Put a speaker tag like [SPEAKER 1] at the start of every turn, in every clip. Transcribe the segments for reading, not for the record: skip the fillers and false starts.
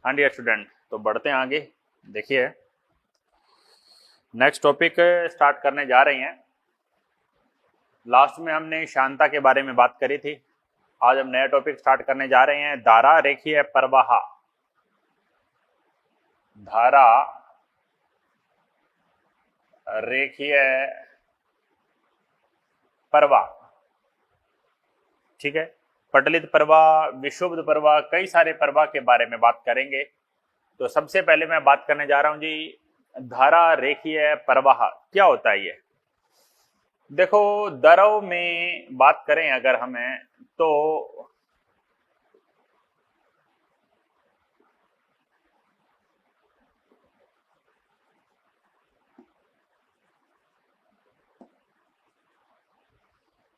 [SPEAKER 1] हाँ dear student, तो बढ़ते हैं आगे। देखिए नेक्स्ट टॉपिक स्टार्ट करने जा रहे हैं। लास्ट में हमने शांता के बारे में बात करी थी। आज हम नया टॉपिक स्टार्ट करने जा रहे हैं, धारा रेखीय प्रवाह। धारा रेखीय प्रवाह, ठीक है। पटलित प्रवाह, विक्षुब्ध प्रवाह, कई सारे प्रवाह के बारे में बात करेंगे। तो सबसे पहले मैं बात करने जा रहा हूं जी, धारा रेखीय प्रवाह क्या होता है। ये देखो, द्रव में बात करें अगर हमें, तो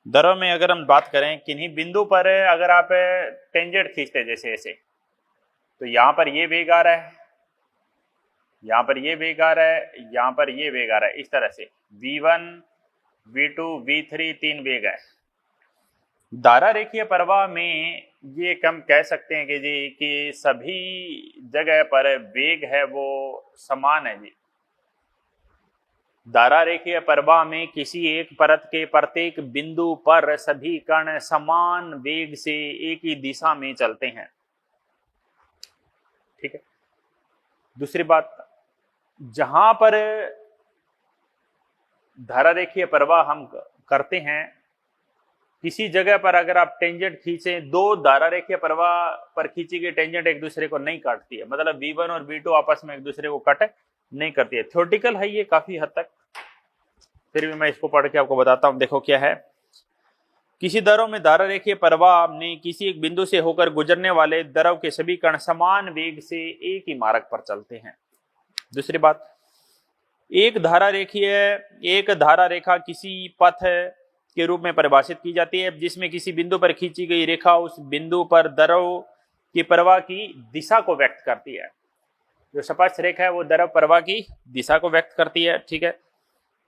[SPEAKER 1] द्रव में अगर हम बात करें, किन्हीं बिंदु पर अगर आप टेंजेंट खींचते जैसे ऐसे, तो यहां पर ये वेग आ रहा है, यहां पर ये वेग आ रहा है, यहां पर ये वेग आ रहा है, इस तरह से v1 v2 v3 तीन वेग है। धारा रेखीय प्रवाह में ये हम कह सकते हैं कि जी कि सभी जगह पर वेग है वो समान है जी। धारा रेखीय प्रवाह में किसी एक परत के प्रत्येक बिंदु पर सभी कण समान वेग से एक ही दिशा में चलते हैं, ठीक है। दूसरी बात, जहां पर धारा रेखीय प्रवाह हम करते हैं, किसी जगह पर अगर आप टेंजेंट खींचे, दो धारा रेखीय प्रवाह पर खींची गई टेंजेंट एक दूसरे को नहीं काटती है, मतलब v1 और v2 आपस में एक दूसरे को कट नहीं करती है। थ्योरेटिकल है ये काफी हद तक, फिर भी मैं इसको पढ़ के आपको बताता हूं। देखो क्या है, किसी द्रव में धारा रेखीय प्रवाह में किसी एक बिंदु से होकर गुजरने वाले द्रव के सभी कण समान वेग से एक ही मार्ग पर चलते हैं। दूसरी बात, एक धारा रेखा किसी पथ के रूप में परिभाषित की जाती है जिसमें किसी बिंदु पर खींची गई रेखा उस बिंदु पर द्रव की प्रवाह की दिशा को व्यक्त करती है। जो स्पष्ट रेखा है वो द्रव प्रवाह की दिशा को व्यक्त करती है, ठीक है।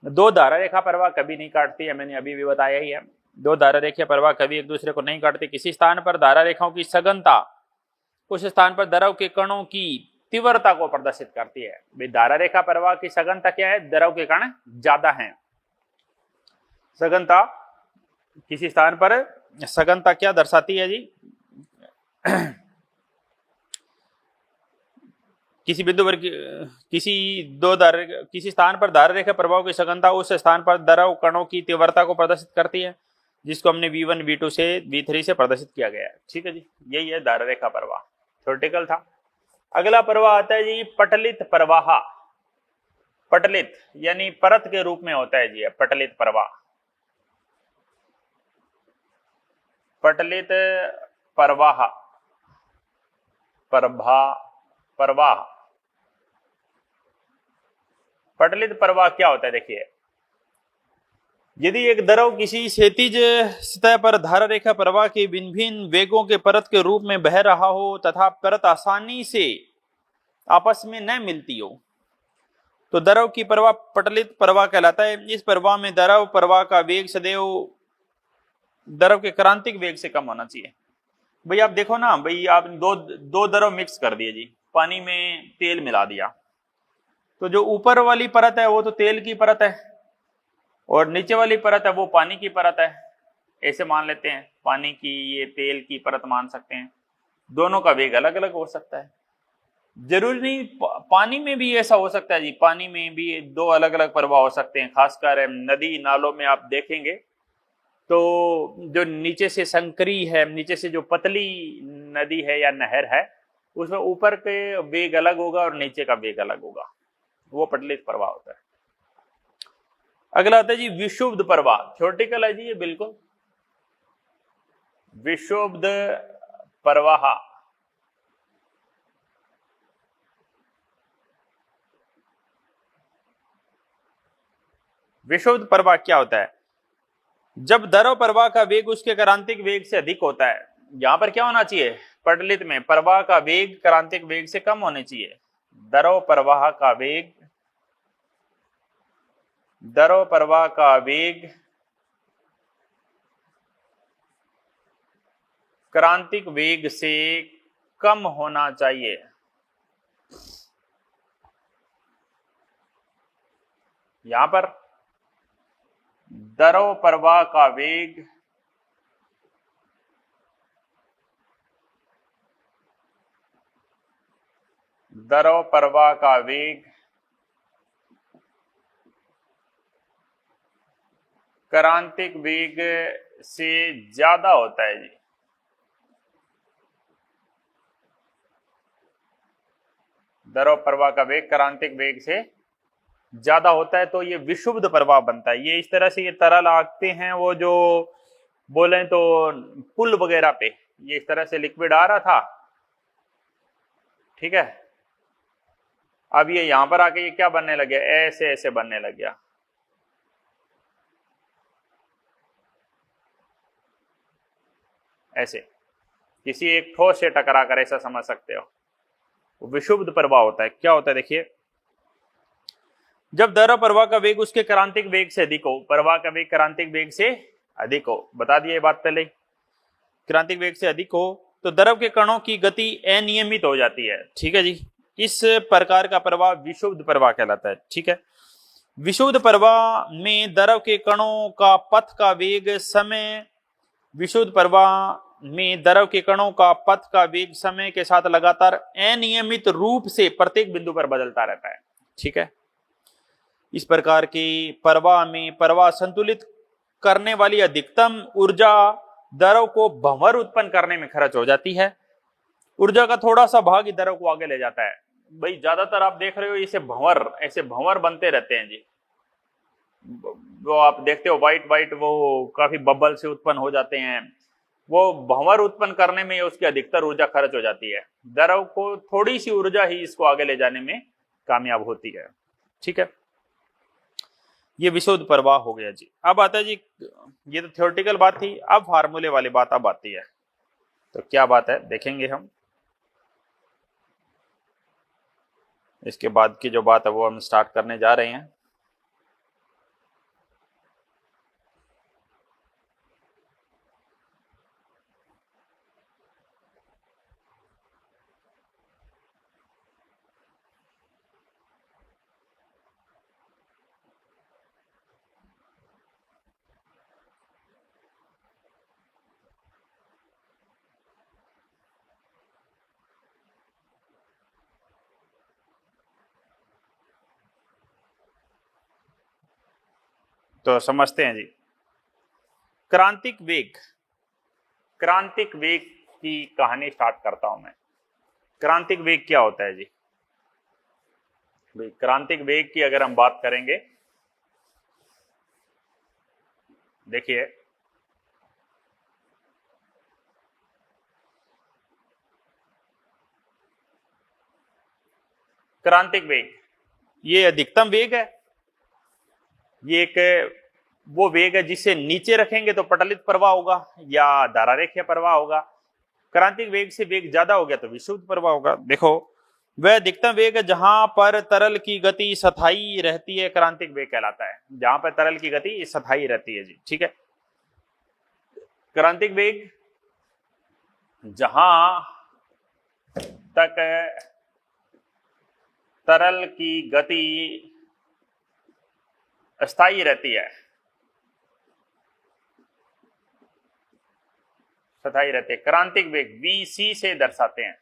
[SPEAKER 1] दो धारा रेखा प्रवाह कभी नहीं काटती है, मैंने अभी भी बताया ही है। दो धारा रेखा प्रवाह कभी एक दूसरे को नहीं काटती। किसी स्थान पर धारा रेखाओं की सघनता उस स्थान पर द्रव के कणों की तीव्रता को प्रदर्शित करती है। भाई धारा रेखा प्रवाह की सघनता क्या है, द्रव के कण ज्यादा हैं। सघनता, किसी स्थान पर सघनता क्या दर्शाती है जी, किसी बिंदु पर किसी स्थान पर धारा रेखा प्रवाह की सघनता उस स्थान पर द्रव कणों की तीव्रता को प्रदर्शित करती है, जिसको हमने v1 v2 से v3 से प्रदर्शित किया गया है, ठीक है जी। यही है धारा रेखा प्रवाह, थ्योरेटिकल था। अगला प्रवाह आता है जी पटलित प्रवाह। पटलित यानी परत के रूप में होता है जी पटलित प्रवाह। पटलित प्रवाह प्रवाह पटलित प्रवाह क्या होता है, देखिए, यदि एक द्रव किसी क्षैतिज सतह पर धारा रेखा प्रवाह के भिन्न भिन्न वेगों के परत के रूप में बह रहा हो तथा परत आसानी से आपस में न मिलती हो, तो द्रव की प्रवाह पटलित प्रवाह कहलाता है। इस प्रवाह में द्रव प्रवाह का वेग सदैव द्रव के क्रांतिक वेग से कम होना चाहिए। भाई आप देखो ना, भाई आप दो द्रव मिक्स कर दिए जी, पानी में तेल मिला दिया, तो जो ऊपर वाली परत है वो तो तेल की परत है और नीचे वाली परत है वो पानी की परत है। ऐसे मान लेते हैं, पानी की ये तेल की परत मान सकते हैं। दोनों का वेग अलग अलग हो सकता है, जरूरी नहीं पानी में भी ऐसा हो सकता है जी। पानी में भी दो अलग अलग प्रवाह हो सकते हैं, खासकर नदी नालों में आप देखेंगे तो जो नीचे से संकरी है, नीचे से जो पतली नदी है या नहर है, उसमें ऊपर के वेग अलग होगा और नीचे का वेग अलग होगा, वो पटलित प्रवाह होता है। अगला आता है जी विक्षुब्ध प्रवाह। थ्योरेटिकल है जी ये बिल्कुल। विक्षुब्ध प्रवाह, विक्षुब्ध प्रवाह क्या होता है, जब द्रव प्रवाह का वेग उसके क्रांतिक वेग से अधिक होता है। यहां पर क्या होना चाहिए, पटलित में प्रवाह का वेग क्रांतिक वेग से कम होने चाहिए। द्रव प्रवाह का वेग क्रांतिक वेग से कम होना चाहिए। यहां पर द्रव प्रवाह का वेग क्रांतिक वेग से ज्यादा होता है जी। द्रव प्रवाह का वेग क्रांतिक वेग से ज्यादा होता है तो ये विशुद्ध प्रवाह बनता है। ये इस तरह से ये तरल आते हैं, वो जो बोले तो पुल वगैरह पे ये इस तरह से लिक्विड आ रहा था, ठीक है। अब ये यहां पर आके ये क्या बनने लग गया, ऐसे ऐसे बनने लग गया। ऐसे किसी एक ठोस से टकरा कर, ऐसा समझ सकते हो, वो विशुद्ध प्रवाह होता है। क्या होता है देखिए, जब द्रव प्रवाह का वेग उसके क्रांतिक वेग से अधिक हो, प्रवाह का वेग क्रांतिक वेग से अधिक हो, बता दिए ये बात पहले, क्रांतिक वेग से अधिक हो तो द्रव के कणों की गति अनियमित हो जाती है, ठीक है जी। इस प्रकार का प्रवाह विशुद्ध प्रवाह कहलाता है, ठीक है। विशुद्ध प्रवाह में द्रव के कणों का पथ का वेग समय विशुद्ध प्रवाह में द्रव के कणों का पथ का वेग समय के साथ लगातार अनियमित रूप से प्रत्येक बिंदु पर बदलता रहता है, ठीक है। इस प्रकार के प्रवाह में प्रवाह संतुलित करने वाली अधिकतम ऊर्जा द्रव को भंवर उत्पन्न करने में खर्च हो जाती है। ऊर्जा का थोड़ा सा भाग ही द्रव को आगे ले जाता है। भाई ज्यादातर आप देख रहे हो इसे भंवर, ऐसे भंवर बनते रहते हैं जी। वो आप देखते हो वाइट वाइट, वो काफी बबल से उत्पन्न हो जाते हैं। वो भंवर उत्पन्न करने में उसकी अधिकतर ऊर्जा खर्च हो जाती है। द्रव को थोड़ी सी ऊर्जा ही इसको आगे ले जाने में कामयाब होती है, ठीक है। ये विशुद्ध प्रवाह हो गया जी। अब आता है जी, ये तो थ्योरेटिकल बात थी, अब फार्मूले वाली बात अब आती है। तो क्या बात है देखेंगे हम, इसके बाद की जो बात है वो हम स्टार्ट करने जा रहे हैं। तो समझते हैं जी, क्रांतिक वेग की कहानी स्टार्ट करता हूं मैं। क्रांतिक वेग क्या होता है जी? भाई क्रांतिक वेग की अगर हम बात करेंगे, देखिए क्रांतिक वेग ये अधिकतम वेग है। ये एक वो वेग है जिसे नीचे रखेंगे तो पटलित प्रवाह होगा या धारारेखीय प्रवाह होगा। क्रांतिक वेग से वेग ज्यादा हो गया तो विशुद्ध प्रवाह होगा। देखो, वह अधिकतम वेग है जहां पर तरल की गति स्थायी रहती है, क्रांतिक वेग कहलाता है। जहां पर तरल की गति स्थायी रहती है जी, ठीक है। क्रांतिक वेग जहां तक तरल की गति स्थायी रहती है, क्रांतिक वेग Vc से दर्शाते हैं।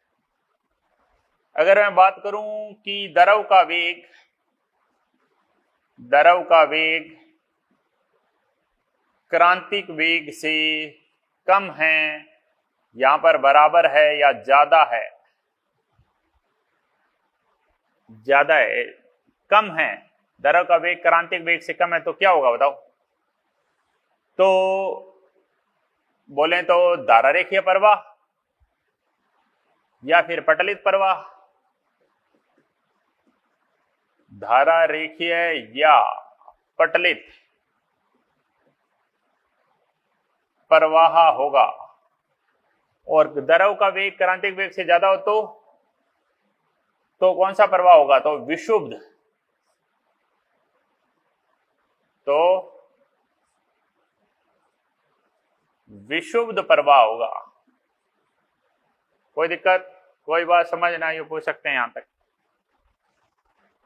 [SPEAKER 1] अगर मैं बात करूं कि द्रव का वेग क्रांतिक वेग से कम है, यहां पर बराबर है या ज्यादा है, कम है, द्रव का वेग क्रांतिक वेग से कम है तो क्या होगा बताओ? तो बोले तो धारारेखीय प्रवाह या फिर पटलित प्रवाह। धारारेखीय या पटलित प्रवाह होगा। और द्रव का वेग क्रांतिक वेग से ज्यादा हो तो कौन सा प्रवाह होगा? तो विशुद्ध प्रवाह होगा। कोई दिक्कत, कोई बात समझ ना आए पूछ सकते हैं यहां तक।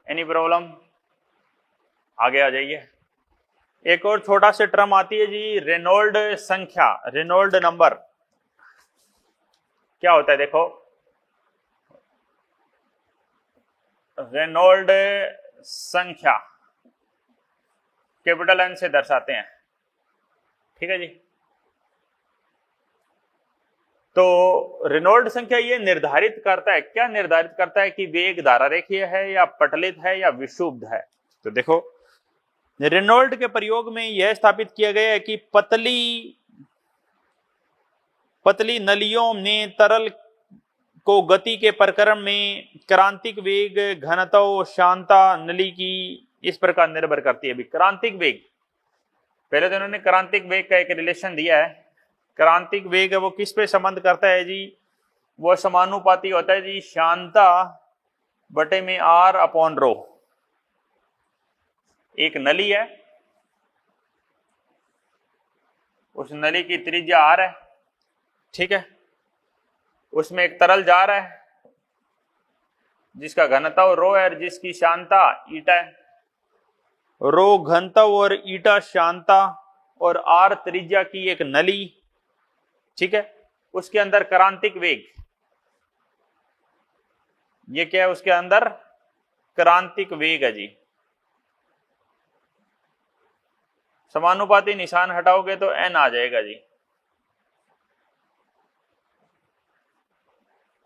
[SPEAKER 1] Any problem? आगे आ जाइए। एक और छोटा सा टर्म आती है जी, रेनॉल्ड संख्या, रेनॉल्ड नंबर। क्या होता है देखो, रेनॉल्ड संख्या कैपिटल एन से दर्शाते हैं, ठीक है जी। तो रेनॉल्ड संख्या ये निर्धारित करता है, क्या निर्धारित करता है कि वेग धारारेखीय है या पटलित है या विक्षुब्ध है। तो देखो रेनॉल्ड के प्रयोग में यह स्थापित किया गया है कि पतली नलियों में तरल को गति के प्रकरण में क्रांतिक वेग, घनत्व, शांता नली की इस प्रकार निर्भर करती है। अभी क्रांतिक वेग, पहले तो इन्होंने क्रांतिक वेग का एक रिलेशन दिया है। क्रांतिक वेग है वो किस पे संबंध करता है जी, वो समानुपाती होता है जी शांता बटे में आर अपॉन रो। एक नली है, उस नली की त्रिज्या आर है, ठीक है, उसमें एक तरल जा रहा है जिसका घनत्व रो है और जिसकी शांता ईटा है। रो घनत्व और ईटा शांता और आर त्रिज्या की एक नली, ठीक है, उसके अंदर क्रांतिक वेग, ये क्या है, उसके अंदर क्रांतिक वेग है जी। समानुपाती निशान हटाओगे तो एन आ जाएगा जी,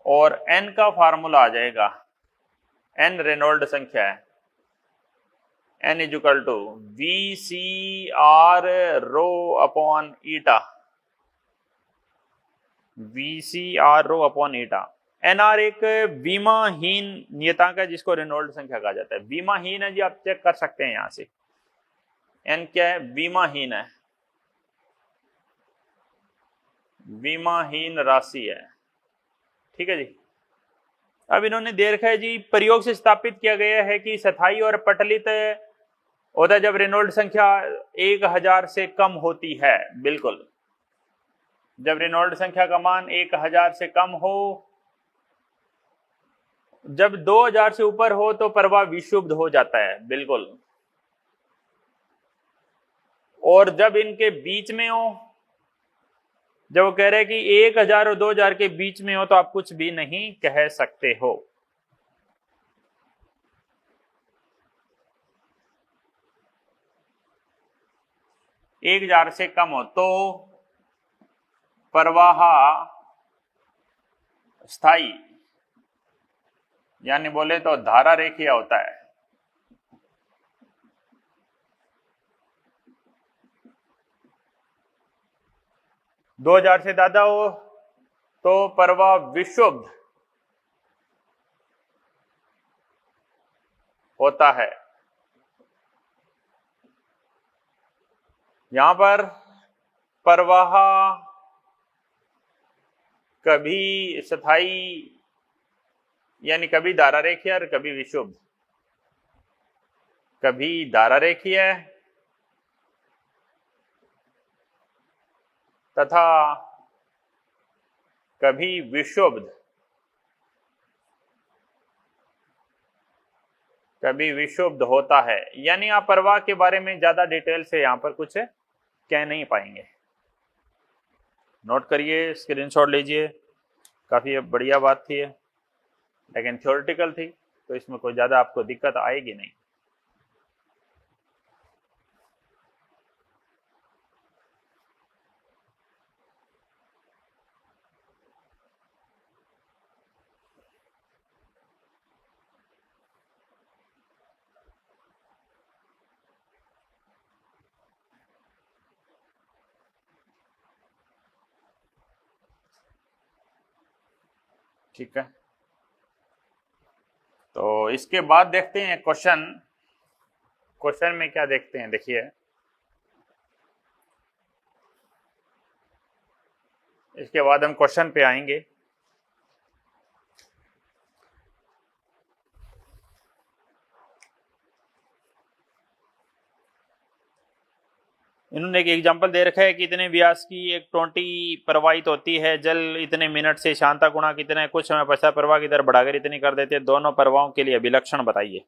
[SPEAKER 1] और एन का फार्मूला आ जाएगा, एन रेनॉल्ड संख्या है, N is equal to V C R rho upon eta, V C R rho upon eta. N R एक विमाहीन नियतांक है जिसको रेनॉल्ड संख्या कहा जाता है। विमाहीन है जी, आप चेक कर सकते हैं यहां से, एन क्या है, विमाहीन है, विमाहीन राशि है, ठीक है जी। अब इन्होंने दे रखा है जी, प्रयोग से स्थापित किया गया है कि स्थायी और पटलित होता है जब रेनॉल्ड संख्या 1000 से कम होती है। बिल्कुल, जब रेनॉल्ड संख्या का मान 1000 से कम हो, जब 2000 से ऊपर हो तो प्रवाह विक्षुब्ध हो जाता है, बिल्कुल। और जब इनके बीच में हो, जब वो कह रहे हैं कि 1000 और 2000 के बीच में हो तो आप कुछ भी नहीं कह सकते हो। एक 1000 से कम हो तो प्रवाह स्थायी, यानी बोले तो धारा रेखीय होता है। दो 2000 से ज्यादा हो तो प्रवाह विक्षुब्ध होता है। यहां पर प्रवाह कभी स्थायी यानी कभी धारा रेखीय और कभी विक्षुब्ध, कभी धारा रेखीय तथा कभी विक्षुब्ध, कभी विक्षुब्ध होता है। यानी आप प्रवाह के बारे में ज्यादा डिटेल से यहां पर कुछ कह नहीं पाएंगे। नोट करिए, स्क्रीनशॉट लीजिए, काफी बढ़िया बात थी ये, लेकिन थ्योरेटिकल थी तो इसमें कोई ज्यादा आपको दिक्कत आएगी नहीं। ठीक है, तो इसके बाद देखते हैं क्वेश्चन। क्वेश्चन में क्या देखते हैं, देखिए इसके बाद हम क्वेश्चन पे आएंगे। इन्होंने एक एग्जांपल दे रखा है कि इतने व्यास की एक टोंटी प्रवाहित होती है, जल इतने मिनट से शांता गुणा कितने, कुछ समय पश्चात प्रवाह की दर बढ़ाकर इतनी कर देते हैं। दोनों प्रवाहों के लिए अभिलक्षण बताइए।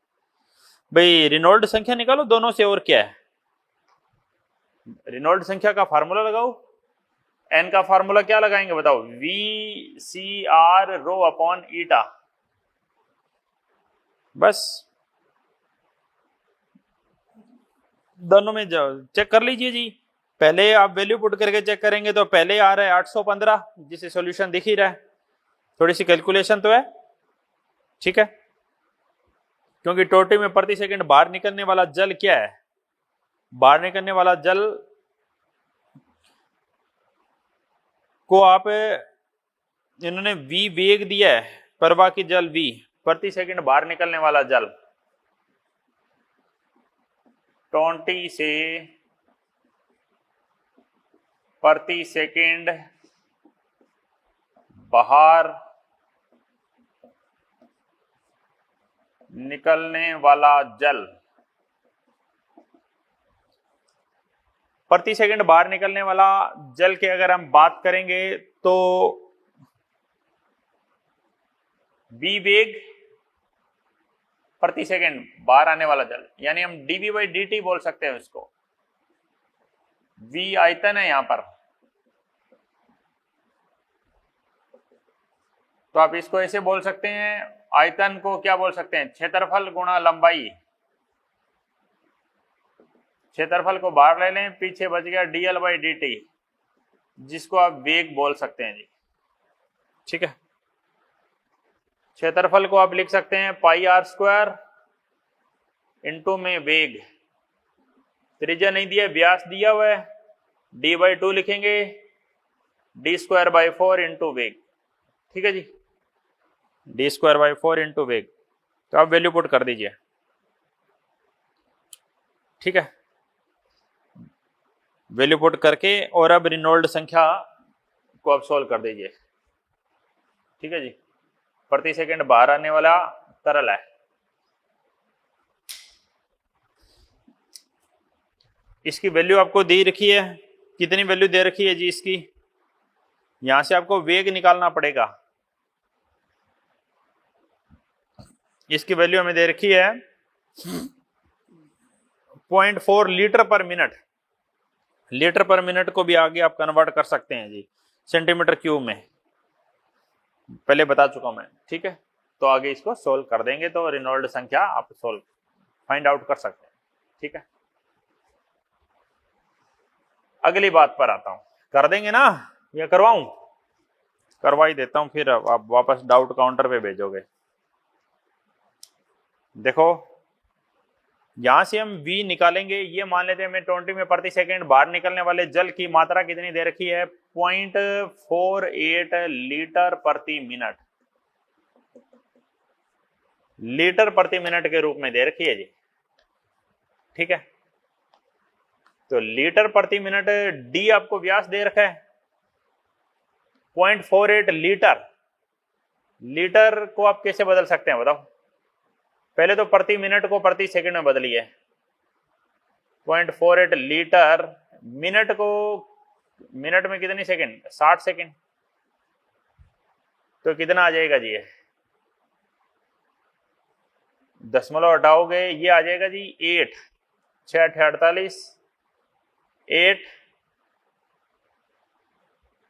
[SPEAKER 1] भाई रेनॉल्ड संख्या निकालो दोनों से, और क्या है। रेनॉल्ड संख्या का फार्मूला लगाओ। एन का फार्मूला क्या लगाएंगे बताओ, V C R rho upon eta. बस दोनों में चेक कर लीजिए जी। पहले आप वैल्यू पुट करके चेक करेंगे तो पहले आ रहा है 815, जिसे सॉल्यूशन दिख ही रहा है। थोड़ी सी कैलकुलेशन तो है, ठीक है, क्योंकि टोटी में प्रति सेकंड बाहर निकलने वाला जल क्या है, बाहर निकलने वाला जल को आप, इन्होंने v वेग दिया है, प्रवाह की जल v, प्रति सेकंड बाहर निकलने वाला जल 20 से प्रति सेकंड बाहर निकलने वाला जल, प्रति सेकंड बाहर निकलने वाला जल की अगर हम बात करेंगे तो v वेग प्रति सेकंड बाहर आने वाला जल, यानी हम dv बाई dt बोल सकते हैं उसको। v आयतन है यहां पर, तो आप इसको ऐसे बोल सकते हैं, आयतन को क्या बोल सकते हैं, क्षेत्रफल गुणा लंबाई। क्षेत्रफल को बाहर ले लें, पीछे बच गया dl बाई dt, जिसको आप वेग बोल सकते हैं जी, ठीक है। क्षेत्रफल को आप लिख सकते हैं पाई आर स्क्वायर इंटू में वेग, त्रिज्या नहीं दिया, व्यास दिया हुआ है, d बाई 2 लिखेंगे, d स्क्वायर बाई 4 इंटू वेग, ठीक है जी, d स्क्वायर बाई 4 इंटू वेग। तो आप वैल्यू पुट कर दीजिए, ठीक है, वैल्यू पुट करके और अब रेनॉल्ड संख्या को आप सोल्व कर दीजिए, ठीक है जी। प्रति सेकंड बाहर आने वाला तरल है, इसकी वैल्यू आपको दे रखी है, कितनी वैल्यू दे रखी है जी इसकी, यहां से आपको वेग निकालना पड़ेगा। इसकी वैल्यू हमें दे रखी है 0.4 लीटर पर मिनट। लीटर पर मिनट को भी आगे आप कन्वर्ट कर सकते हैं जी सेंटीमीटर क्यूब में, पहले बता चुका मैं, ठीक है। तो आगे इसको सोल्व कर देंगे तो रेनॉल्ड संख्या आप सोल्व फाइंड आउट कर सकते हैं, ठीक है। अगली बात पर आता हूं, कर देंगे ना या करवाऊं, करवा ही देता हूं, फिर आप वापस डाउट काउंटर पे भेजोगे। देखो यहां से हम v निकालेंगे, ये मान लेते हैं हमें 20 में प्रति सेकंड बाहर निकलने वाले जल की मात्रा कितनी दे रखी है, 0.48 लीटर प्रति मिनट, लीटर प्रति मिनट के रूप में दे रखी है जी, ठीक है। तो लीटर प्रति मिनट, d आपको व्यास दे रखा है 0.48 लीटर। लीटर को आप कैसे बदल सकते हैं बताओ, पहले तो प्रति मिनट को प्रति सेकंड में बदलिए, 0.48 लीटर, मिनट को, मिनट में कितनी सेकंड, 60 सेकंड, तो कितना आ जाएगा जी, ये दशमलव हटाओगे ये आ जाएगा जी 8, 6 48, 8,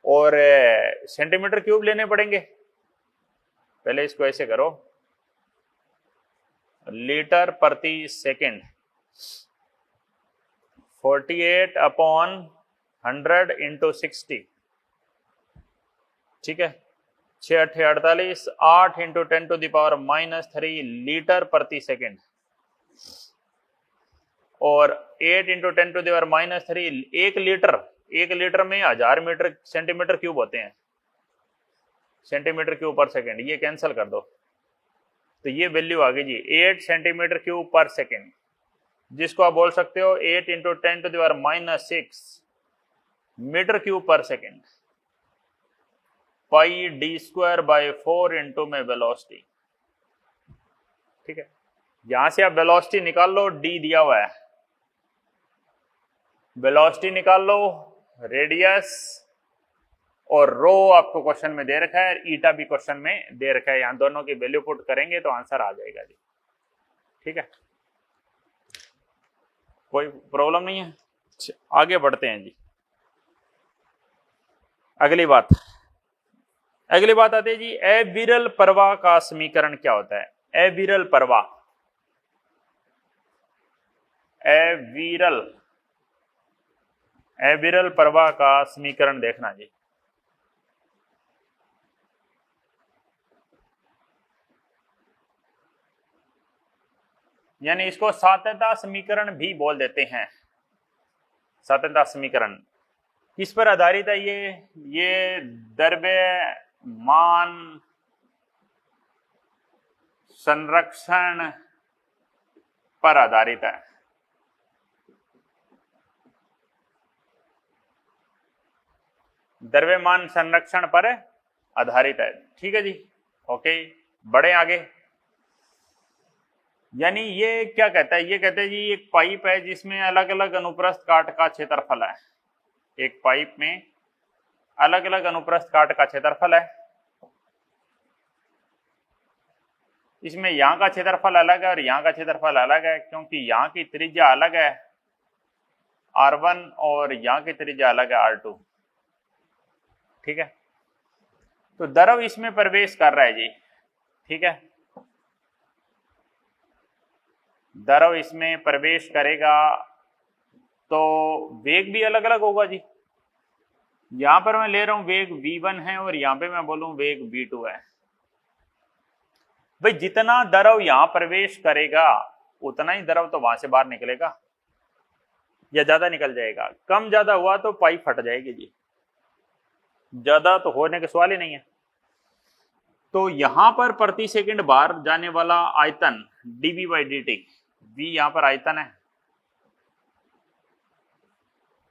[SPEAKER 1] और सेंटीमीटर क्यूब लेने पड़ेंगे। पहले इसको ऐसे करो, लीटर प्रति सेकंड 48 अपॉन 100 इंटू 60, ठीक है, 6 8 48, 8 into 10 to the power -3 litre प्रति सेकंड, और 8 into 10 to the power -3, 1 litre, 1 litre में 1000 मीटर सेंटीमीटर क्यूब होते हैं, सेंटीमीटर क्यूब पर सेकंड, ये कैंसिल कर दो, तो ये वैल्यू आ गई जी 8 सेंटीमीटर क्यूब पर सेकंड, जिसको आप बोल सकते हो 8 into 10 to the power -6 metre cube per second, pi d square by 4 into में वेलोसिटी, ठीक है। यहां से आप वेलोसिटी निकाल लो, d दिया हुआ है, वेलोसिटी निकाल लो, रेडियस और रो आपको क्वेश्चन में दे रखा है, ईटा भी क्वेश्चन में दे रखा है, यहां दोनों की वैल्यू पुट करेंगे तो आंसर आ जाएगा जी, ठीक है। कोई प्रॉब्लम नहीं है। आगे बढ़ते हैं जी। अगली बात आती है जी, अविरल प्रवाह का समीकरण क्या होता है। अविरल प्रवाह, अविरल प्रवाह का समीकरण देखना जी। यानी इसको सात्यता समीकरण भी बोल देते हैं। सात्यता समीकरण किस पर आधारित है? ये द्रव्यमान संरक्षण पर आधारित है। द्रव्यमान संरक्षण पर आधारित है। ठीक है जी, ओके, बढ़े आगे। यानी ये क्या कहता है? ये कहते हैं जी एक पाइप है जिसमें अलग अलग अनुप्रस्थ काट का क्षेत्रफल है। एक पाइप में अलग अलग अनुप्रस्थ काट का क्षेत्रफल है। इसमें यहाँ का क्षेत्रफल अलग है और यहाँ का क्षेत्रफल अलग है, क्योंकि यहाँ की त्रिज्या अलग है R1 और यहाँ की त्रिज्या अलग है R2। ठीक है, तो द्रव इसमें प्रवेश कर रहा है जी। ठीक है, द्रव इसमें प्रवेश करेगा तो वेग भी अलग अलग होगा जी। यहां पर मैं ले रहा हूं वेग v1 है और यहां पे मैं बोलूं वेग v2 है। भाई जितना द्रव यहां प्रवेश करेगा उतना ही द्रव तो वहां से बाहर निकलेगा, या ज्यादा निकल जाएगा। कम ज्यादा हुआ तो पाइप फट जाएगी जी, ज्यादा तो होने का सवाल ही नहीं है। तो यहां पर प्रति सेकंड बाहर जाने वाला आयतन dv/dt, v यहां पर आयतन है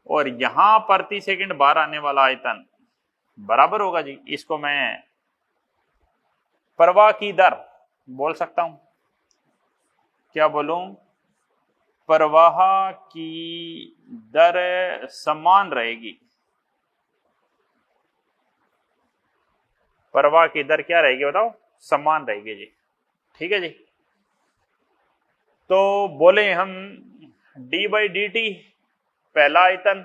[SPEAKER 1] और यहां प्रति सेकंड बाहर आने वाला आयतन बराबर होगा जी। इसको मैं प्रवाह की दर बोल सकता हूं। क्या बोलूं? प्रवाह की दर समान रहेगी। प्रवाह की दर क्या रहेगी बताओ? समान रहेगी जी। ठीक है जी, तो बोले हम d/dt पहला आयतन,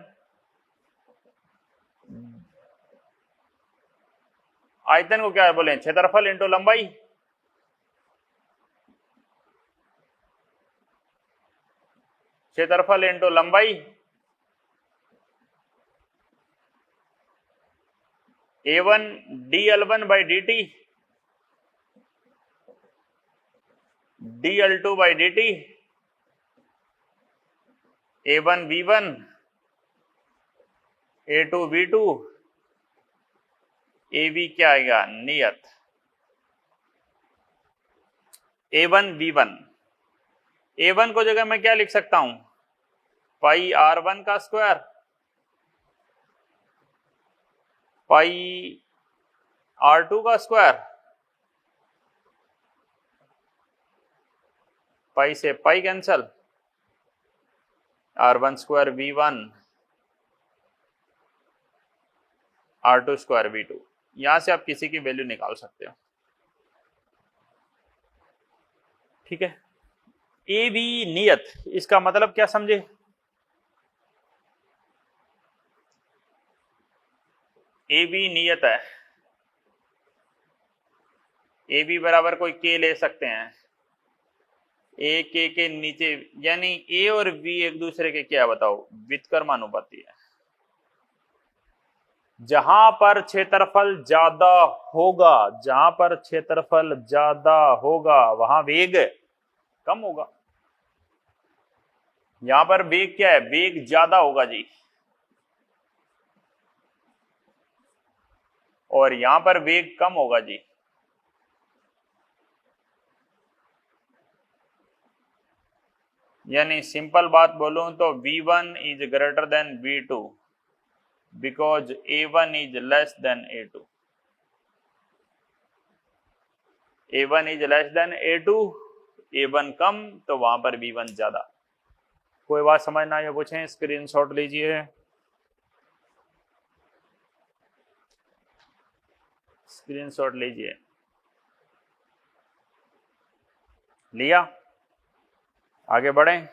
[SPEAKER 1] आयतन को क्या बोले? क्षेत्रफल इंटू लंबाई। क्षेत्रफल इंटू लंबाई A1 dL1/dt dL2/dt A1 V1 A2 V2 AV क्या आएगा? नियत A1 V1। A1 को जगह मैं क्या लिख सकता हूं? पाई R1 का स्क्वायर पाई R2 का स्क्वायर, पाई से पाई cancel, R1 square V1 R2 square V2। यहां से आप किसी की वैल्यू निकाल सकते हो। ठीक है, ए बी नियत, इसका मतलब क्या समझे? ए बी नियत है। ए बी बराबर कोई के ले सकते हैं, ए के नीचे, यानी ए और बी एक दूसरे के क्या बताओ? व्युत्क्रमानुपाती है। जहां पर क्षेत्रफल ज्यादा होगा, जहां पर क्षेत्रफल ज्यादा होगा वहां वेग कम होगा। यहां पर वेग क्या है? वेग ज्यादा होगा जी, और यहां पर वेग कम होगा जी। यानी सिंपल बात बोलूं तो V1 is greater then V2 because A1 is less than A2। A1 is less than A2, A1 कम तो वहां पर V1 ज्यादा। कोई बात समझ ना आए पूछें, स्क्रीनशॉट लीजिए, स्क्रीनशॉट लीजिए। लिया? आगे बढ़ें।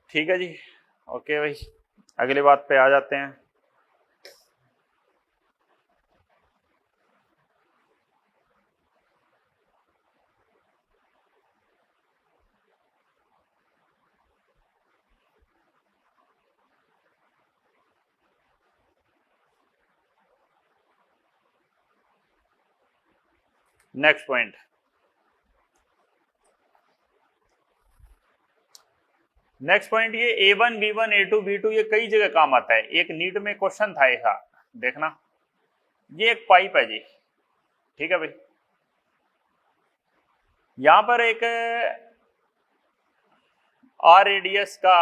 [SPEAKER 1] ठीक है जी, ओके भाई, अगली बात पे आ जाते हैं। नेक्स्ट पॉइंट, ये A1 B1 A2 B2 ये कई जगह काम आता है। एक नीट में क्वेश्चन था ऐसा, देखना, ये एक पाइप है जी, ठीक है भाई, यहां पर एक आर रेडियस का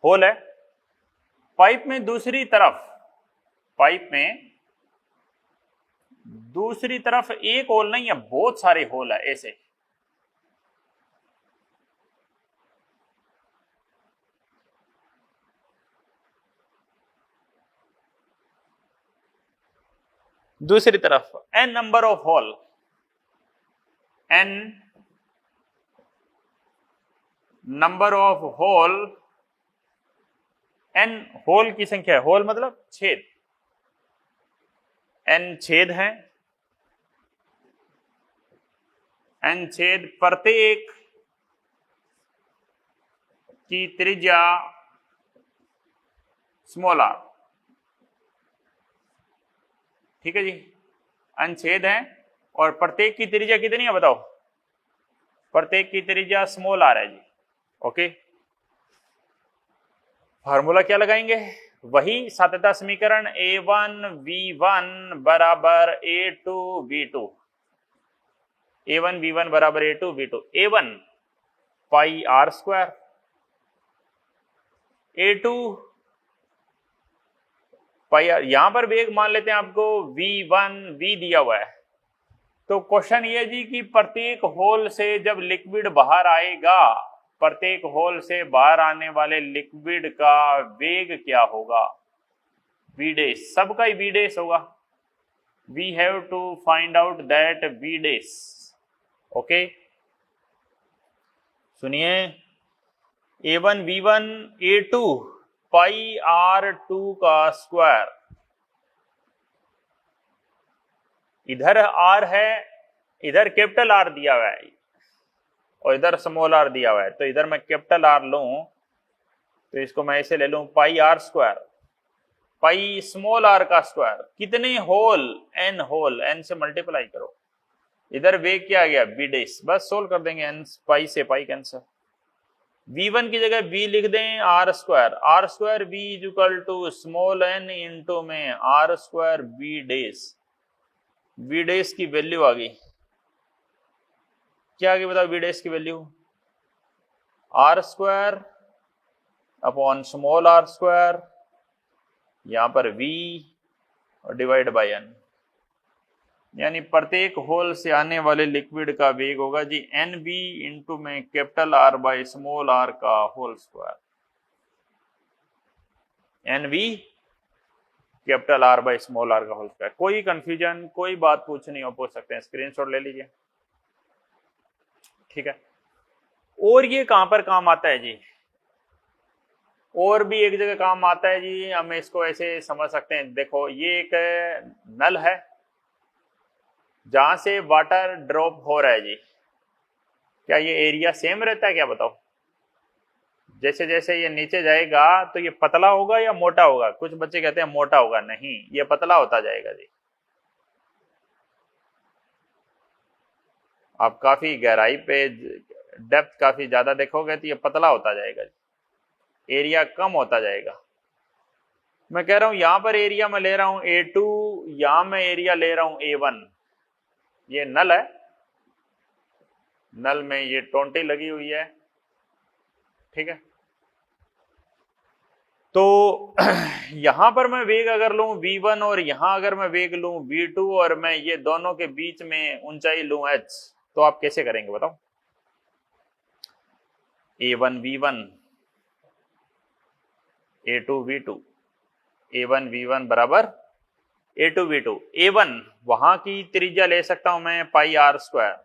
[SPEAKER 1] होल है, पाइप में दूसरी तरफ एक होल नहीं है, बहुत सारे होल है ऐसे। दूसरी तरफ n number of hole, n number of hole, n hole की संख्या है, होल मतलब छेद, n छेद हैं, n छेद, प्रत्येक की त्रिज्या स्मॉल r, ठीक है जी, n छेद है और प्रत्येक की त्रिज्या कितनी है बताओ, प्रत्येक की त्रिज्या स्मॉल r है जी, ओके। फार्मूला क्या लगाएंगे, वही सात्यता समीकरण A1 V1 बराबर A2 V2, A1 V1 बराबर A2 V2, A1 पाई R स्क्वायर, A2 पाई R, यहां पर वेग मान लेते हैं आपको V1 V दिया हुआ है, तो क्वेश्चन ये जी कि प्रत्येक होल से जब लिक्विड बाहर आएगा, प्रत्येक होल से बाहर आने वाले लिक्विड का वेग क्या होगा, v डैश, सबका ही v डैश होगा, we have to find out that v dash, okay. सुनिए, A1 V1 A2 पाई R2 का स्क्वायर, इधर R है, इधर कैपिटल R दिया हुआ है और इधर स्मॉल r दिया हुआ है, तो इधर मैं कैपिटल R लूं तो इसको मैं ऐसे ले लूं पाई R square, pi small r का स्क्वायर, कितने होल, n होल, n से मल्टीप्लाई करो, इधर वेग क्या आ गया v डैश, बस सोल्व कर देंगे, n पाई से पाई कैंसिल, v1 की जगह v लिख दें r square v is equal to small n into में r स्क्वायर v डैश की वैल्यू आ गई, क्या आगे बताओ v डैश की value, r square upon small r square, यहां पर v और डिवाइड बाय n, यानी प्रत्येक होल से आने वाले लिक्विड का वेग होगा जी nv इंटू में capital R by small r का whole square, nv capital R by small r का होल स्क्वायर। कोई कंफ्यूजन, कोई बात पूछनी हो पूछ सकते हैं, स्क्रीनशॉट ले लीजिए, ठीक है। और ये कहां पर काम आता है जी, और भी एक जगह काम आता है जी, हम इसको ऐसे समझ सकते हैं, देखो ये एक नल है जहां से वाटर ड्रॉप हो रहा है जी, क्या ये एरिया सेम रहता है क्या बताओ, जैसे जैसे ये नीचे जाएगा तो ये पतला होगा या मोटा होगा, कुछ बच्चे कहते हैं मोटा होगा, नहीं, ये पतला होता जाएगा जी, आप काफी गहराई पे डेप्थ काफी ज्यादा देखोगे तो ये पतला होता जाएगा जी, एरिया कम होता जाएगा। मैं कह रहा हूं यहां पर एरिया मैं ले रहा हूं A2, यहां मैं एरिया ले रहा हूं A1, ये नल है, नल में ये टोंटी लगी हुई है, ठीक है, तो यहां पर मैं वेग अगर लूं v1 और यहां अगर मैं वेग लूं v2 और मैं ये दोनों के बीच में ऊंचाई लूं h, तो आप कैसे करेंगे बताओ, A1 V1 A2 V2, A1 V1 बराबर A2 V2, A1 वहां की त्रिज्या ले सकता हूं मैं पाई R स्क्वायर,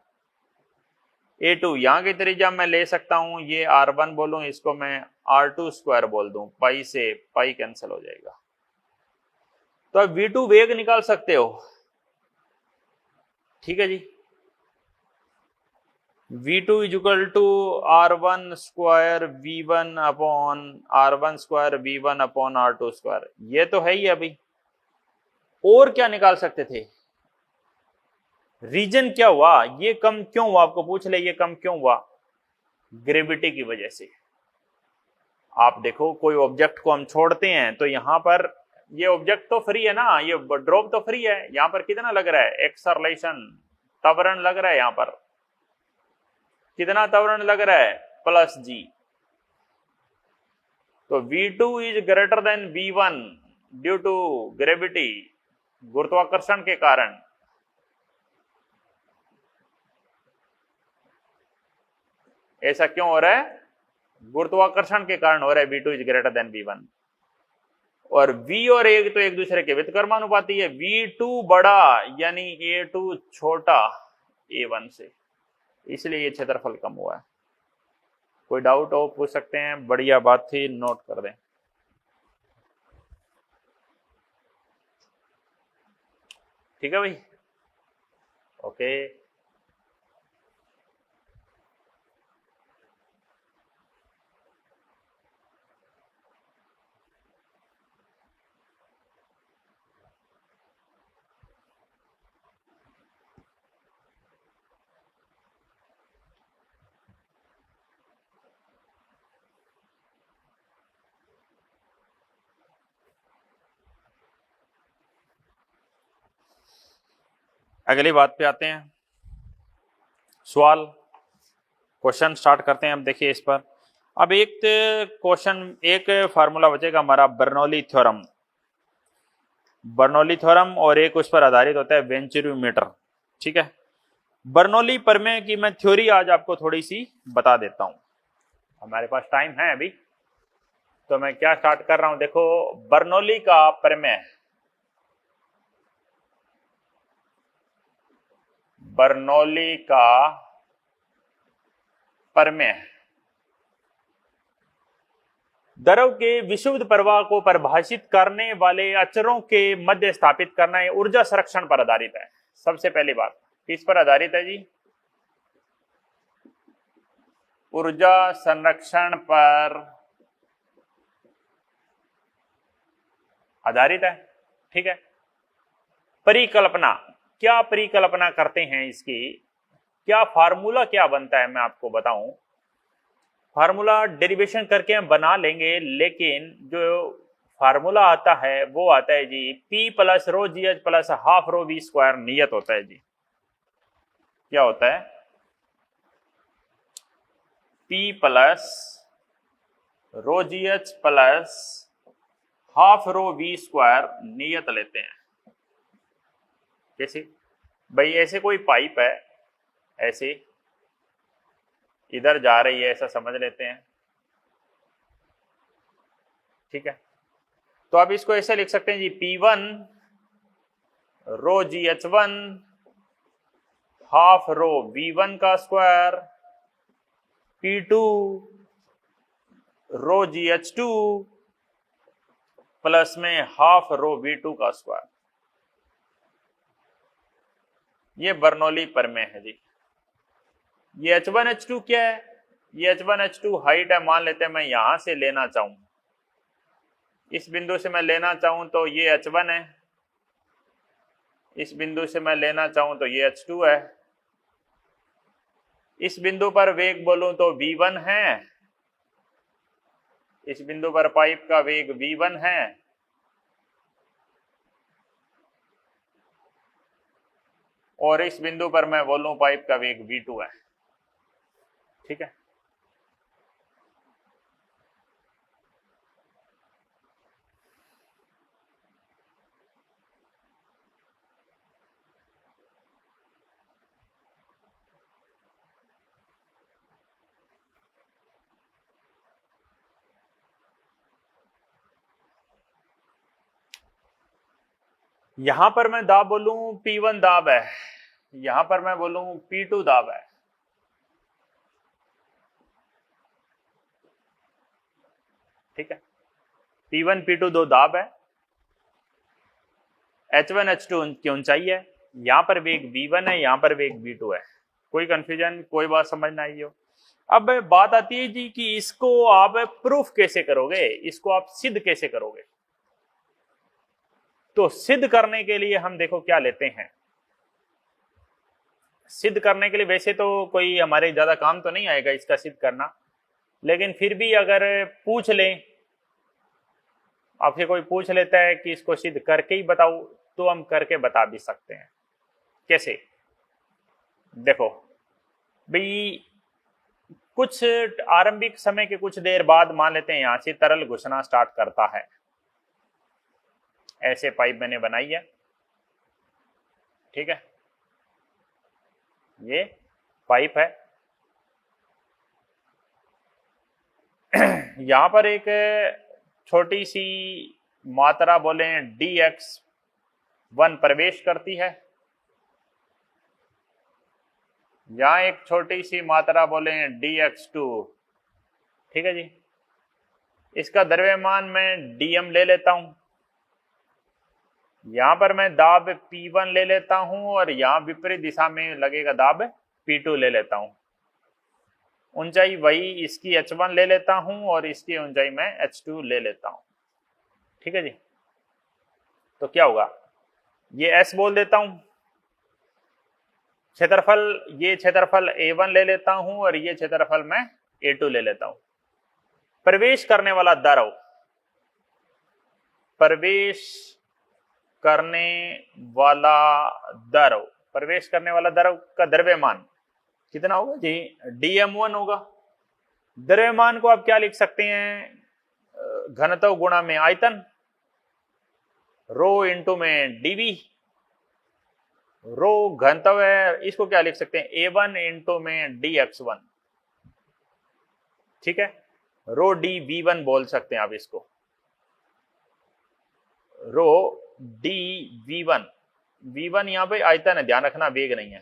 [SPEAKER 1] A2 यहाँ की त्रिज्या मैं ले सकता हूं, ये R1 बोलूं, इसको मैं R2 स्क्वायर बोल दूं, पाई से पाई कैंसिल हो जाएगा। तो अब V2 वेग निकाल सकते हो, ठीक है जी। V2 is equal to R1 square V1 upon R1 square V1 upon R2 square, ये तो है ही अभी। और क्या निकाल सकते थे? रीजन क्या हुआ, ये कम क्यों हुआ, आपको पूछ ले ये कम क्यों हुआ? ग्रेविटी की वजह से। आप देखो कोई ऑब्जेक्ट को हम छोड़ते हैं तो यहां पर ये ऑब्जेक्ट तो फ्री है ना, ये ड्रॉप तो फ्री है, यहां पर कितना लग रहा है? एक्सरलेशन, त्वरण लग रहा है, यहां पर कितना त्वरण लग रहा है? Plus g. तो V2 is greater than V1 due to gravity, गुरुत्वाकर्षण के कारण। ऐसा क्यों हो रहा है? गुरुत्वाकर्षण के कारण हो रहा है। V2 is greater than V1। और V और A तो एक दूसरे के व्युत्क्रमानुपाती है। V2 बड़ा यानी A2 छोटा A1 से, इसलिए ये क्षेत्रफल कम हुआ है। कोई डाउट हो पूछ सकते हैं, बढ़िया बात थी, नोट कर दें। ठीक है भाई, ओके। अगली बात पे आते हैं, सवाल, क्वेश्चन स्टार्ट करते हैं। अब देखिए इस पर, अब एक क्वेश्चन, एक फार्मूला बचेगा हमारा बर्नौली थ्योरम। बर्नौली थ्योरम और एक उस पर आधारित होता है वेंचुरियोमीटर, ठीक है। बर्नौली प्रमेय की मैं थ्योरी आज आपको थोड़ी सी बता देता हूं, हमारे पास टाइम है अभी, तो मैं क्या स्टार्ट कर रहा हूं। देखो बर्नौली का प्रमेय, बर्नौली का प्रमेय द्रव के विशुद्ध प्रवाह को परिभाषित करने वाले अचरों के मध्य स्थापित करना है, ऊर्जा संरक्षण पर आधारित है। सबसे पहली बात किस पर आधारित है जी? ऊर्जा संरक्षण पर आधारित है, ठीक है। परिकल्पना, क्या परिकल्पना करते हैं इसकी, क्या फार्मूला क्या बनता है, मैं आपको बताऊं। फार्मूला डेरिवेशन करके हम बना लेंगे, लेकिन जो फार्मूला आता है वो आता है जी P plus rho g h plus half rho v square नियत होता है जी। क्या होता है? P plus rho g h plus half rho v square नियत लेते हैं। कैसे भाई? ऐसे कोई पाइप है, ऐसे इधर जा रही है, ऐसा समझ लेते हैं, ठीक है। तो आप इसको ऐसे लिख सकते हैं जी P1 rho g h one half rho V1 का square, P2 rho g h two plus में हाफ रो V2 का स्क्वायर। ये बर्नौली प्रमेय है जी। ये H1H2 क्या है? ये H1H2 हाइट है, मान लेते हैं मैं यहां से लेना चाहूं, इस बिंदु से मैं लेना चाहूं तो ये H1 है, इस बिंदु से मैं लेना चाहूं तो ये H2 है। इस बिंदु पर वेग बोलूं तो V1 है, इस बिंदु पर पाइप का वेग V1 है, और इस बिंदु पर मैं बोलूं पाइप का वेग V2 है, ठीक है। यहां पर मैं दाब बोलूं P1 दाब है, यहां पर मैं बोलूं P2 दाब है, ठीक है। P1 P2 दो दाब है, H1 H2 की ऊंचाई है, यहां पर वेग V1 है, यहां पर वेग V2 है। कोई कंफ्यूजन, कोई बात समझ ना आई हो? अब बात आती है जी कि इसको आप प्रूफ कैसे करोगे, इसको आप सिद्ध कैसे करोगे? तो सिद्ध करने के लिए हम देखो क्या लेते हैं। सिद्ध करने के लिए वैसे तो कोई हमारे ज्यादा काम तो नहीं आएगा इसका सिद्ध करना, लेकिन फिर भी अगर पूछ लें, आपसे कोई पूछ लेता है कि इसको सिद्ध करके ही बताओ, तो हम करके बता भी सकते हैं। कैसे? देखो भाई, कुछ आरंभिक समय के कुछ देर बाद मान लेते हैं यहां से तरल घुसना स्टार्ट करता है। ऐसे पाइप मैंने बनाई है, ठीक है, ये पाइप है। यहां पर एक छोटी सी मात्रा बोले dx1 प्रवेश करती है, यहां एक छोटी सी मात्रा बोले dx2, ठीक है जी। इसका द्रव्यमान मैं dm ले लेता हूं, यहां पर मैं दाब P1 ले लेता हूं और यहां विपरीत दिशा में लगेगा दाब P2 ले लेता हूं। ऊंचाई वही इसकी H1 ले लेता हूं और इसकी ऊंचाई मैं H2 ले लेता हूं, ठीक है जी। तो क्या होगा, ये S बोल देता हूं, क्षेत्रफल, ये क्षेत्रफल A1 ले लेता हूं और ये क्षेत्रफल मैं A2 ले लेता हूं। प्रवेश करने वाला द्रव, प्रवेश करने वाला द्रव, प्रवेश करने वाला द्रव का द्रव्यमान कितना होगा जी? dm1 होगा। द्रव्यमान को आप क्या लिख सकते हैं? घनत्व गुणा में आयतन, रो इंटू में dv। रो घनत्व है, इसको क्या लिख सकते हैं? A1 इंटू में dx1, ठीक है। रो dv1 बोल सकते हैं आप इसको, रो dv1। v1 यहां पे आयतन है, ध्यान रखना, वेग नहीं है,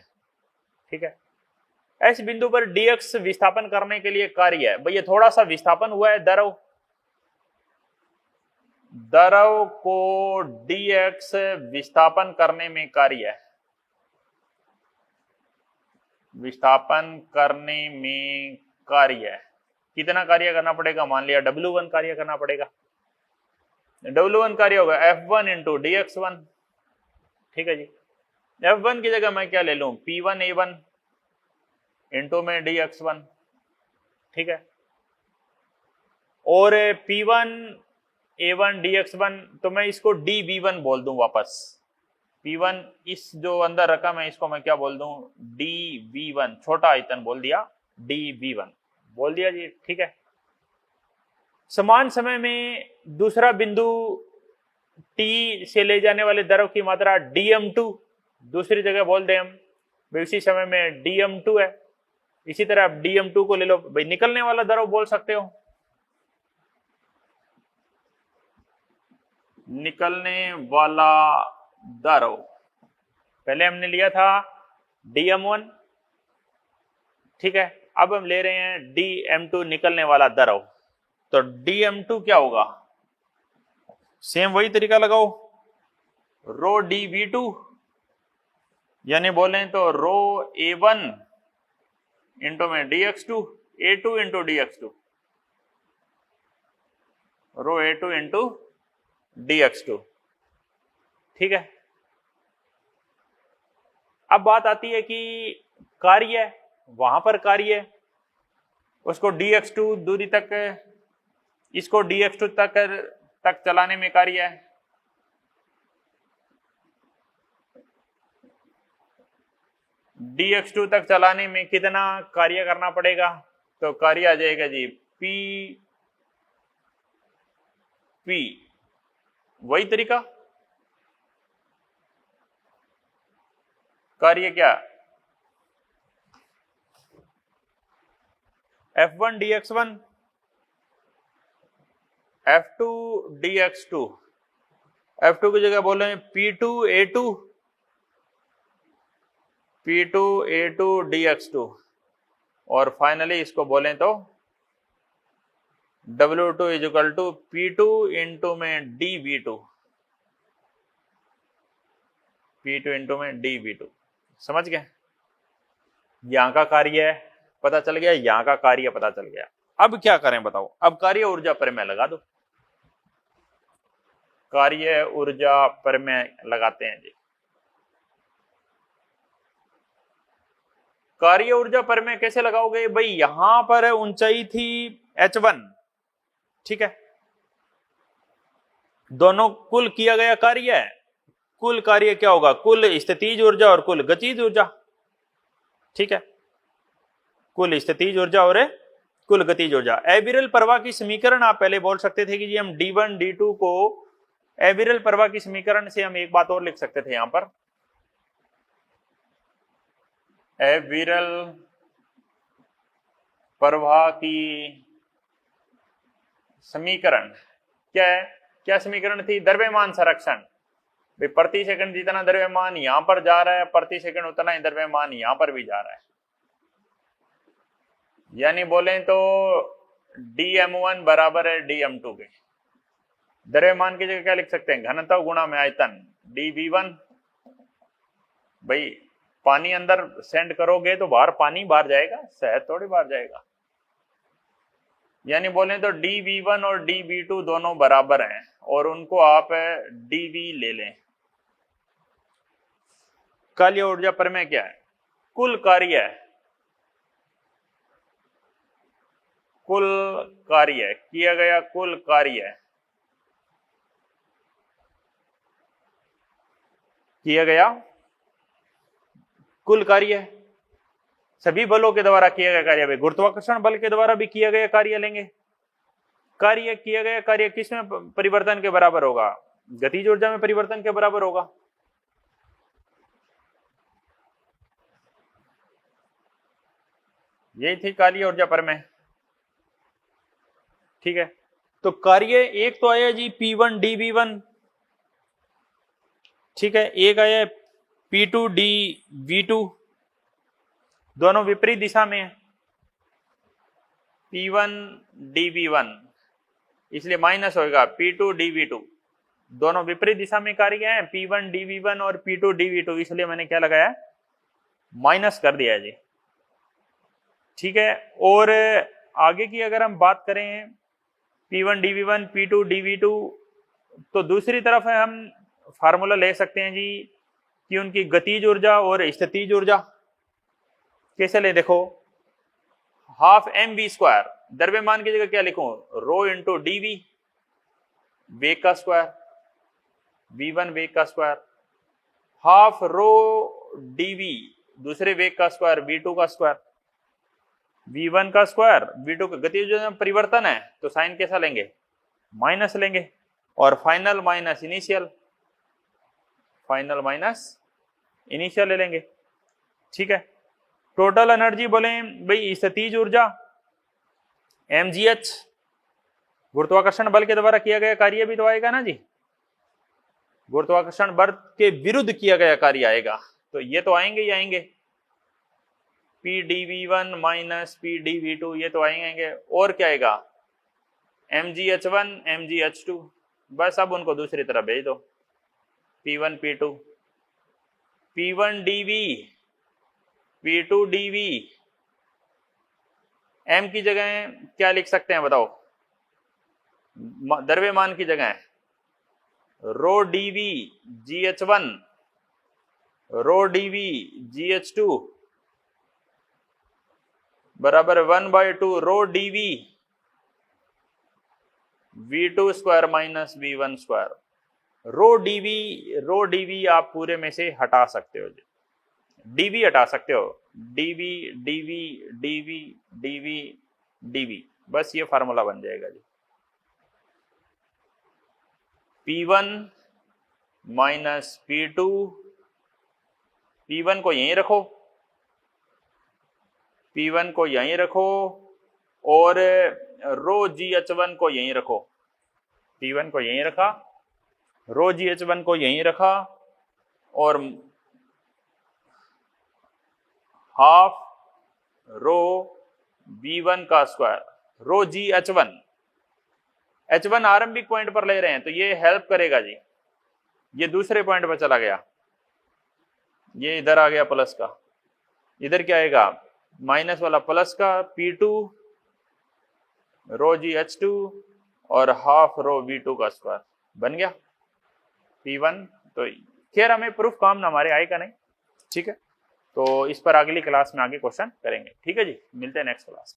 [SPEAKER 1] ठीक है। इस बिंदु पर dx विस्थापन करने के लिए कार्य है, भैया थोड़ा सा विस्थापन हुआ है द्रव, द्रव को dx विस्थापन करने में कार्य है, विस्थापन करने में कार्य है। कितना कार्य करना पड़ेगा? मान लिया W1 कार्य करना पड़ेगा। W1 कार्य होगा F1 इंटू dx1, ठीक है जी। F1 की जगह मैं क्या ले लूं? P1 A1 इंटू में dx1, ठीक है। और P1 A1 dx1, तो मैं इसको dv1 बोल दूं वापस। P1 इस जो अंदर रकम है इसको मैं क्या बोल दूं? dv1, छोटा आयतन बोल दिया, dv1 बोल दिया जी, ठीक है। समान समय में दूसरा बिंदु T से ले जाने वाले द्रव की मात्रा dm2, दूसरी जगह बोल दें हम, उसी समय में dm2 है। इसी तरह आप dm2 को ले लो, भाई निकलने वाला द्रव बोल सकते हो, निकलने वाला द्रव पहले हमने लिया था dm1, ठीक है। अब हम ले रहे हैं dm2, निकलने वाला द्रव। तो dm2 क्या होगा? सेम वही तरीका लगाओ, रो dv2, यानी बोले तो रो A1 इंटू में dx2, A2 इंटू dx2, रो A2 इंटू dx2, ठीक है। अब बात आती है कि कार्य, वहां पर कार्य, उसको dx2 दूरी तक, इसको dx2 तक चलाने में कार्य है। dx2 तक चलाने में कितना कार्य करना पड़ेगा? तो कार्य आ जाएगा जी p, वही तरीका, कार्य क्या? F1 dx1, F2 dx2, F2 की जगह बोले P2 A2, P2 A2 dx2, और फाइनली इसको बोलें तो W2 is equal to P2 into में dV2, P2 इंटू में dV2। समझ गए? यहां का कार्य पता चल गया, यहां का कार्य पता चल गया। अब क्या करें बताओ? अब कार्य ऊर्जा प्रमेय लगा दो। कार्य ऊर्जा प्रमेय लगाते हैं जी। कार्य ऊर्जा प्रमेय कैसे लगाओगे भाई? यहां पर ऊंचाई थी h1, ठीक है, दोनों कुल किया गया कार्य है। कुल कार्य क्या होगा? कुल स्थितिज ऊर्जा और कुल गतिज ऊर्जा, ठीक है, कुल स्थितिज ऊर्जा और कुल गतिज ऊर्जा। अविरल प्रवाह की समीकरण आप पहले बोल सकते थे कि जी हम d1 d2 को अविरल प्रवाह की समीकरण से हम एक बात और लिख सकते थे, यहां पर अविरल प्रवाह की समीकरण क्या है? क्या समीकरण थी? द्रव्यमान संरक्षण। प्रति सेकंड जितना द्रव्यमान यहां पर जा रहा है, प्रति सेकंड उतना ही द्रव्यमान यहां पर भी जा रहा है। यानी बोले तो dm1 बराबर है dm2 के। द्रव्यमान की जगह क्या लिख सकते हैं? घनत्व गुणा में आयतन, dv1। भाई पानी अंदर सेंड करोगे तो बाहर पानी बाहर जाएगा, शहद थोड़ी बाहर जाएगा। यानी बोले तो dv1 और dv2 दोनों बराबर हैं और उनको आप dv ले लें। कार्य ऊर्जा प्रमेय क्या है? कुल कार्य, कुल कार्य किया गया, कुल कार्य किया गया, कुल कार्य सभी बलों के द्वारा किया गया कार्य। गुरुत्वाकर्षण बल के द्वारा भी किया गया कार्य लेंगे। कार्य किया गया कार्य किस में परिवर्तन के बराबर होगा? गतिज ऊर्जा में परिवर्तन के बराबर होगा। यही थी कार्य ऊर्जा प्रमेय, ठीक है। तो कार्य एक तो आया जी P1 dV1, ठीक है, एक आया P2 dV2, दोनों विपरीत दिशा में है। P1 dV1 इसलिए माइनस होगा, P2 dV2 दोनों विपरीत दिशा में कार्य हैं, P1 dV1 और P2 dV2, इसलिए मैंने क्या लगाया? माइनस कर दिया जी, ठीक है। और आगे की अगर हम बात करें P1 dV1 P2 dV2, तो दूसरी तरफ है हम फार्मूला ले सकते हैं जी कि उनकी गतिज ऊर्जा और स्थितिज ऊर्जा कैसे ले? देखो, हाफ mv², द्रव्यमान की जगह क्या लिखूं? रो इंटू dv, वेग का स्क्वायर, v1 वेग का स्क्वायर, हाफ रो dv दूसरे वेग का स्क्वायर, v2 का स्क्वायर, v1 का स्क्वायर, v2 का। गतिज ऊर्जा में परिवर्तन है तो साइन कैसा लेंगे? माइनस लेंगे, और final minus initial, final minus initial ले लेंगे, ठीक है। टोटल एनर्जी बोले भाई स्थितिज ऊर्जा mgh, गुरुत्वाकर्षण बल के द्वारा किया गया कार्य भी तो आएगा ना जी, गुरुत्वाकर्षण बल के विरुद्ध किया गया कार्य आएगा, तो ये तो आएंगे ही आएंगे। Pdv1 माइनस Pdv2 ये तो आएंगे। और क्या आएगा? mgh1 mgh2, बस अब उनको दूसरी तरफ भेज दो। P1 P2, P1 dv P2 dv, m की जगह क्या लिख सकते हैं बताओ? द्रव्यमान की जगह रो dv gh1 रो dv gh2 बराबर 1/2 rho dv v2 square minus v1 square. Rho dv आप पूरे में से हटा सकते हो, dv हटा सकते हो, dv dv dv dv dv, बस ये फार्मूला बन जाएगा जी। P1 माइनस P2, P1 को यहीं रखो, P1 को यहीं रखो, और रो GH1 को यहीं रखो। P1 को यहीं रखा, रो GH1 को यहीं रखा, और हाफ रो V1 का स्क्वायर, रो GH1 H1 आरंभिक पॉइंट पर ले रहे हैं तो ये हेल्प करेगा जी। ये दूसरे पॉइंट पर चला गया, ये इधर आ गया प्लस का, इधर क्या आएगा माइनस वाला प्लस का P2 रो जी H2 और हाफ रो V2 का स्क्वायर बन गया P1। तो खैर हमें प्रूफ काम ना हमारे आएगा नहीं, ठीक है। तो इस पर अगली क्लास में आगे क्वेश्चन करेंगे, ठीक है जी। मिलते हैं नेक्स्ट क्लास।